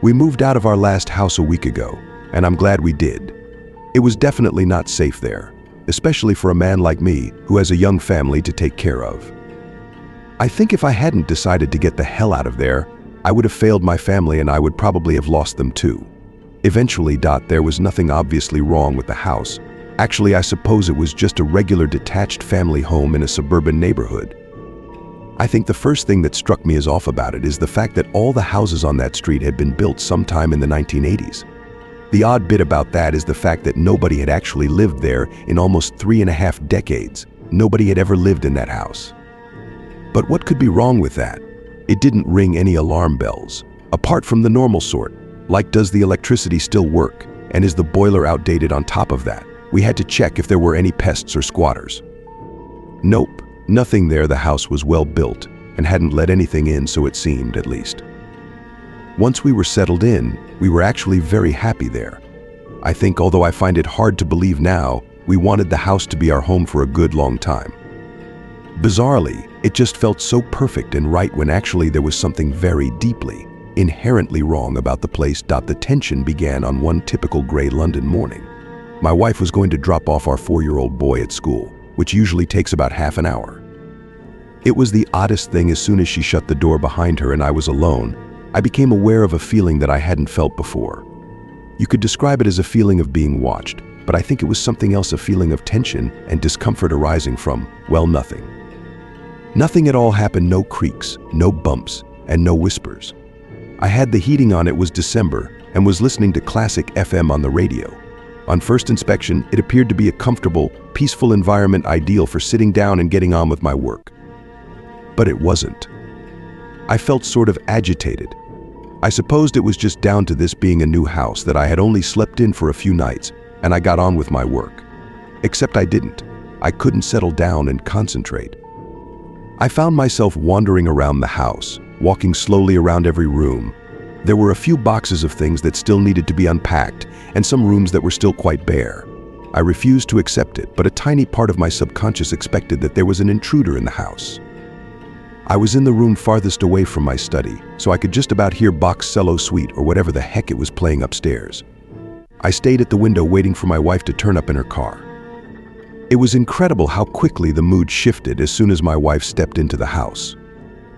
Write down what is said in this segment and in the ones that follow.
We moved out of our last house a week ago, and I'm glad we did. It was definitely not safe there, especially for a man like me who has a young family to take care of. I think if I hadn't decided to get the hell out of there, I would have failed my family and I would probably have lost them too. Eventually, there was nothing obviously wrong with the house. Actually, I suppose it was just a regular detached family home in a suburban neighborhood. I think the first thing that struck me as off about it is the fact that all the houses on that street had been built sometime in the 1980s. The odd bit about that is the fact that nobody had actually lived there in almost 3.5 decades. Nobody had ever lived in that house. But what could be wrong with that? It didn't ring any alarm bells, apart from the normal sort, like does the electricity still work, and is the boiler outdated on top of that? We had to check if there were any pests or squatters. Nope, nothing there. The house was well built and hadn't let anything in, so it seemed, at least. Once we were settled in, we were actually very happy there. I think, although I find it hard to believe now, we wanted the house to be our home for a good long time. Bizarrely, it just felt so perfect and right when actually there was something very deeply, inherently wrong about the place. The tension began on one typical gray London morning. My wife was going to drop off our 4-year-old boy at school, which usually takes about half an hour. It was the oddest thing. As soon as she shut the door behind her and I was alone, I became aware of a feeling that I hadn't felt before. You could describe it as a feeling of being watched, but I think it was something else, a feeling of tension and discomfort arising from, well, nothing. Nothing at all happened. No creaks, no bumps, and no whispers. I had the heating on. It was December and was listening to classic FM on the radio. On first inspection, it appeared to be a comfortable, peaceful environment ideal for sitting down and getting on with my work. But it wasn't. I felt sort of agitated. I supposed it was just down to this being a new house that I had only slept in for a few nights, and I got on with my work. Except I didn't. I couldn't settle down and concentrate. I found myself wandering around the house, walking slowly around every room. There were a few boxes of things that still needed to be unpacked, and some rooms that were still quite bare. I refused to accept it, but a tiny part of my subconscious expected that there was an intruder in the house. I was in the room farthest away from my study, so I could just about hear Bach's cello suite or whatever the heck it was playing upstairs. I stayed at the window waiting for my wife to turn up in her car. It was incredible how quickly the mood shifted as soon as my wife stepped into the house.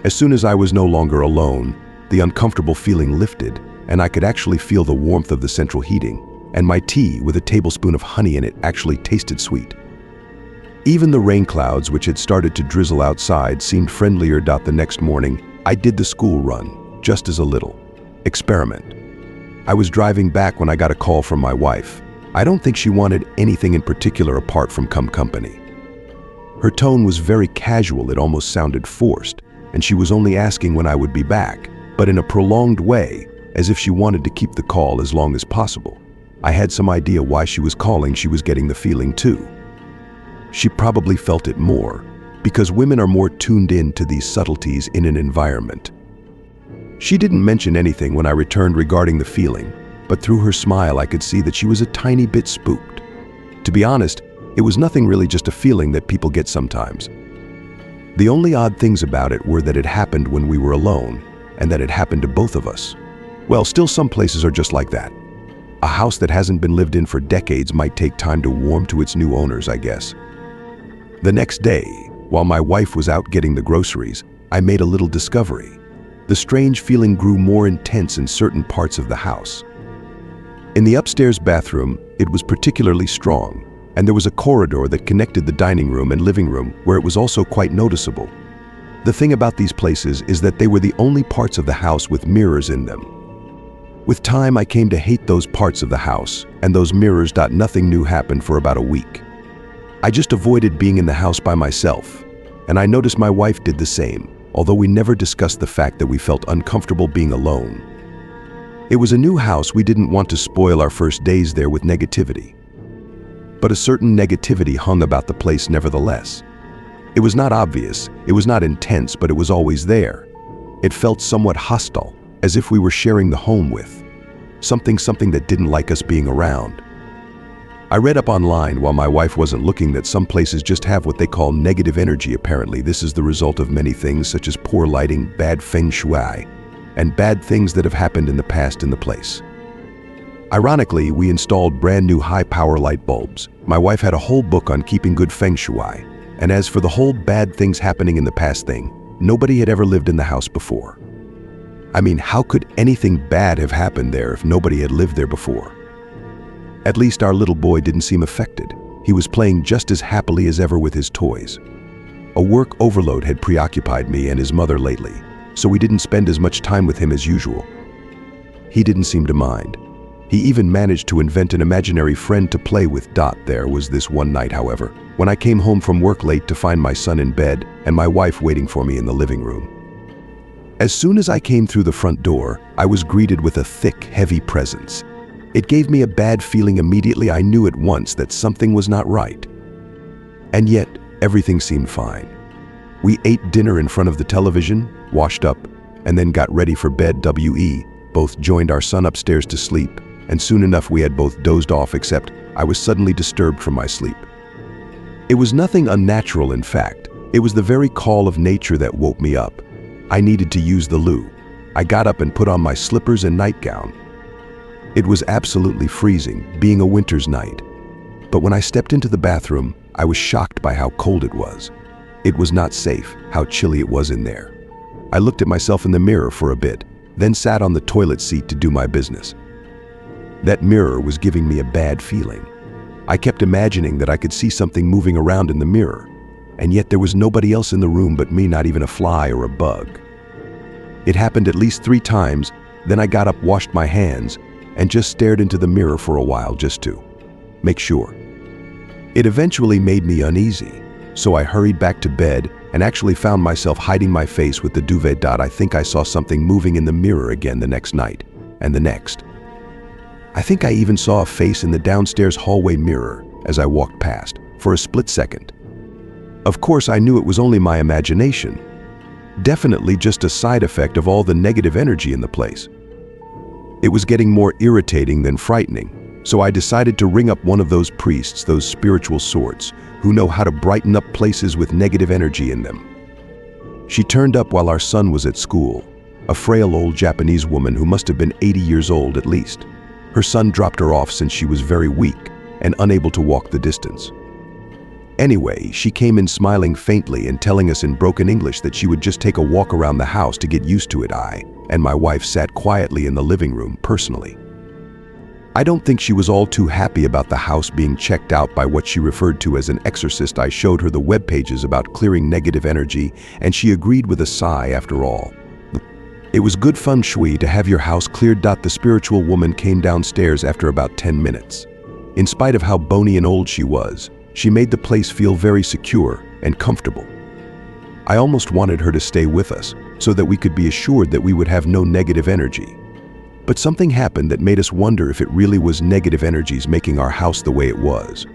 As soon as I was no longer alone, the uncomfortable feeling lifted, and I could actually feel the warmth of the central heating, and my tea with a tablespoon of honey in it actually tasted sweet. Even the rain clouds, which had started to drizzle outside, seemed friendlier. The next morning, I did the school run, just as a little experiment. I was driving back when I got a call from my wife. I don't think she wanted anything in particular apart from company. Her tone was very casual. It almost sounded forced, and she was only asking when I would be back, but in a prolonged way, as if she wanted to keep the call as long as possible. I had some idea why she was calling. She was getting the feeling too. She probably felt it more, because women are more tuned in to these subtleties in an environment. She didn't mention anything when I returned regarding the feeling, but through her smile I could see that she was a tiny bit spooked. To be honest, it was nothing really, just a feeling that people get sometimes. The only odd things about it were that it happened when we were alone, and that it happened to both of us. Well, still, some places are just like that. A house that hasn't been lived in for decades might take time to warm to its new owners, I guess. The next day, while my wife was out getting the groceries, I made a little discovery. The strange feeling grew more intense in certain parts of the house. In the upstairs bathroom, it was particularly strong, and there was a corridor that connected the dining room and living room where it was also quite noticeable. The thing about these places is that they were the only parts of the house with mirrors in them. With time, I came to hate those parts of the house and those mirrors. Nothing new happened for about a week. I just avoided being in the house by myself, and I noticed my wife did the same, although we never discussed the fact that we felt uncomfortable being alone. It was a new house. We didn't want to spoil our first days there with negativity. But a certain negativity hung about the place nevertheless. It was not obvious, it was not intense, but it was always there. It felt somewhat hostile, as if we were sharing the home with something that didn't like us being around. I read up online while my wife wasn't looking that some places just have what they call negative energy. Apparently, this is the result of many things such as poor lighting, bad feng shui, and bad things that have happened in the past in the place. Ironically, we installed brand new high-power light bulbs. My wife had a whole book on keeping good feng shui. And as for the whole bad things happening in the past thing, nobody had ever lived in the house before. I mean, how could anything bad have happened there if nobody had lived there before? At least our little boy didn't seem affected. He was playing just as happily as ever with his toys. A work overload had preoccupied me and his mother lately, so we didn't spend as much time with him as usual. He didn't seem to mind. He even managed to invent an imaginary friend to play with. There was this one night, however, when I came home from work late to find my son in bed and my wife waiting for me in the living room. As soon as I came through the front door, I was greeted with a thick, heavy presence. It gave me a bad feeling immediately. I knew at once that something was not right. And yet, everything seemed fine. We ate dinner in front of the television, washed up, and then got ready for bed. We both joined our son upstairs to sleep, and soon enough we had both dozed off, except I was suddenly disturbed from my sleep. It was nothing unnatural, in fact. It was the very call of nature that woke me up. I needed to use the loo. I got up and put on my slippers and nightgown. It was absolutely freezing, being a winter's night. But when I stepped into the bathroom, I was shocked by how cold it was. It was not safe, how chilly it was in there. I looked at myself in the mirror for a bit, then sat on the toilet seat to do my business. That mirror was giving me a bad feeling. I kept imagining that I could see something moving around in the mirror, and yet there was nobody else in the room but me, not even a fly or a bug. It happened at least 3 times, then I got up, washed my hands, and just stared into the mirror for a while just to make sure. It eventually made me uneasy, so I hurried back to bed and actually found myself hiding my face with the duvet. I think I saw something moving in the mirror again the next night, and the next. I think I even saw a face in the downstairs hallway mirror as I walked past, for a split second. Of course, I knew it was only my imagination. Definitely just a side effect of all the negative energy in the place. It was getting more irritating than frightening, so I decided to ring up one of those priests, those spiritual sorts, who know how to brighten up places with negative energy in them. She turned up while our son was at school, a frail old Japanese woman who must have been 80 years old at least. Her son dropped her off since she was very weak and unable to walk the distance. Anyway, she came in smiling faintly and telling us in broken English that she would just take a walk around the house to get used to it. I and my wife sat quietly in the living room personally. I don't think she was all too happy about the house being checked out by what she referred to as an exorcist. I showed her the web pages about clearing negative energy, and she agreed with a sigh. After all, it was good feng shui to have your house cleared. The spiritual woman came downstairs after about 10 minutes. In spite of how bony and old she was, she made the place feel very secure and comfortable. I almost wanted her to stay with us so that we could be assured that we would have no negative energy. But something happened that made us wonder if it really was negative energies making our house the way it was.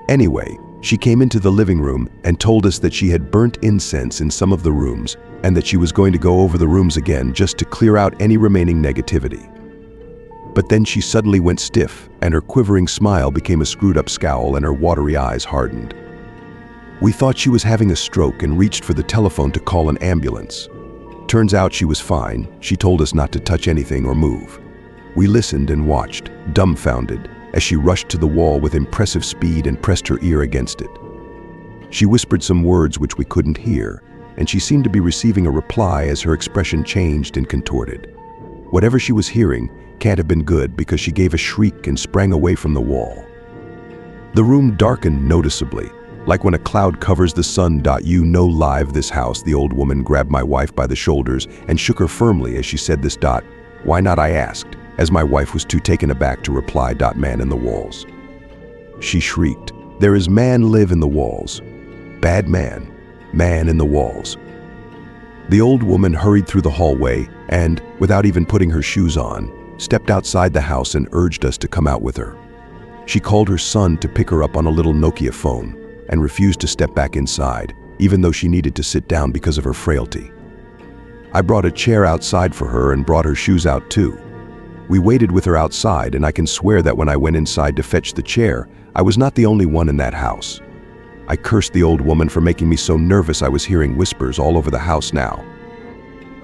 Anyway, she came into the living room and told us that she had burnt incense in some of the rooms and that she was going to go over the rooms again just to clear out any remaining negativity. But then she suddenly went stiff, and her quivering smile became a screwed-up scowl and her watery eyes hardened. We thought she was having a stroke and reached for the telephone to call an ambulance. Turns out she was fine. She told us not to touch anything or move. We listened and watched, dumbfounded, as she rushed to the wall with impressive speed and pressed her ear against it. She whispered some words which we couldn't hear, and she seemed to be receiving a reply as her expression changed and contorted. Whatever she was hearing can't have been good, because she gave a shriek and sprang away from the wall. The room darkened noticeably, like when a cloud covers the sun. You know, live this house. The old woman grabbed my wife by the shoulders and shook her firmly as she said this. Why not? I asked, as my wife was too taken aback to reply. Man in the walls. She shrieked. There is man live in the walls. Bad man. Man in the walls. The old woman hurried through the hallway and, without even putting her shoes on, stepped outside the house and urged us to come out with her. She called her son to pick her up on a little Nokia phone and refused to step back inside, even though she needed to sit down because of her frailty. I brought a chair outside for her and brought her shoes out too. We waited with her outside, and I can swear that when I went inside to fetch the chair, I was not the only one in that house. I cursed the old woman for making me so nervous. I was hearing whispers all over the house now.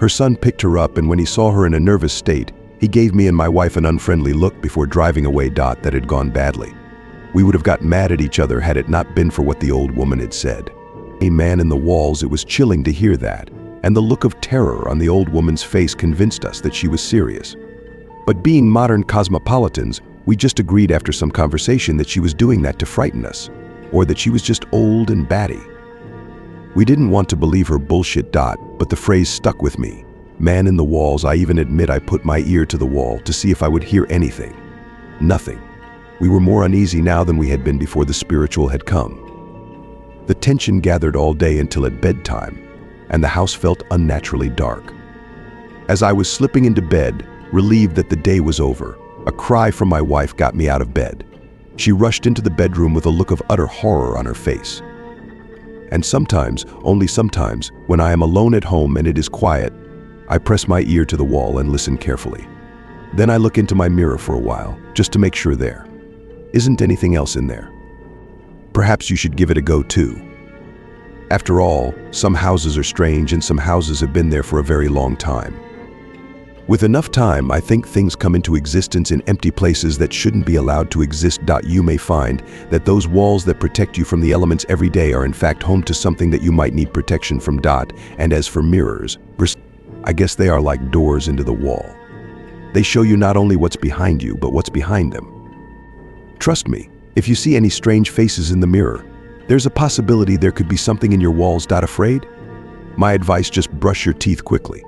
Her son picked her up, and when he saw her in a nervous state, he gave me and my wife an unfriendly look before driving away. That had gone badly. We would have got mad at each other had it not been for what the old woman had said. A man in the walls, it was chilling to hear that, and the look of terror on the old woman's face convinced us that she was serious. But being modern cosmopolitans, we just agreed after some conversation that she was doing that to frighten us, or that she was just old and batty. We didn't want to believe her bullshit. But the phrase stuck with me. Man in the walls. I even admit I put my ear to the wall to see if I would hear anything. Nothing. We were more uneasy now than we had been before the spiritual had come. The tension gathered all day until at bedtime, and the house felt unnaturally dark. As I was slipping into bed, relieved that the day was over, a cry from my wife got me out of bed. She rushed into the bedroom with a look of utter horror on her face. And sometimes, only sometimes, when I am alone at home and it is quiet, I press my ear to the wall and listen carefully. Then I look into my mirror for a while, just to make sure there isn't anything else in there. Perhaps you should give it a go too. After all, some houses are strange and some houses have been there for a very long time. With enough time, I think things come into existence in empty places that shouldn't be allowed to exist. You may find that those walls that protect you from the elements every day are in fact home to something that you might need protection from. And as for mirrors, I guess they are like doors into the wall. They show you not only what's behind you, but what's behind them. Trust me, if you see any strange faces in the mirror, there's a possibility there could be something in your walls. Afraid? My advice, just brush your teeth quickly.